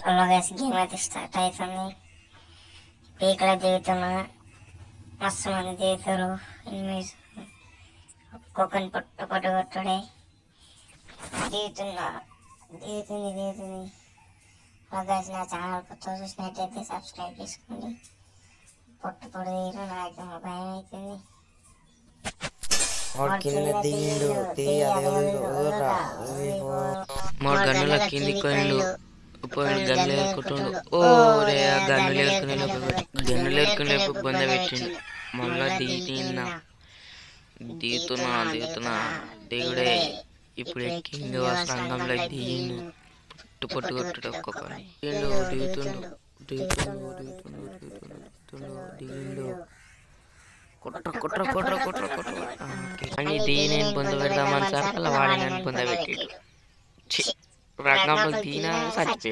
Hello guys, game అయితే start అవుతుంది. పీకలో దిగుతున్నా, మస్తు మంది దిగుతారు. ఎనిమిస్ ఒక్కొక్కరిని పొట్టు కొట్టుడే. దిగుతున్నా, దిగుతుంది. హలో గైస్, నా ఛానల్ కొత్త చూసినట్టయితే సబ్స్క్రైబ్ చేసుకోండి. పొట్టు దిగిన నాకు భయం అవుతుంది. మూడు గన్నుల కిందికి పోయిండు గన్నులు ఏరుకుంటుండు. ఓరే ఆ గన్నులు ఏరుకునే బొంద పెట్టిండు. మళ్ళా దిగుతున్నా దిగుడే. ఇప్పుడు ఎక్కిండు ఆ సంఘంలో దిగిండు. పొట్టు కొట్టుడు ఒక్కొక్కని దిగుతుండు. కుట్ర అని దీని బొంద పెడదామని సార్ అలా వాడినని బొంద పెట్టిండు. రంగంలో దీన చచ్చిపోయాడు.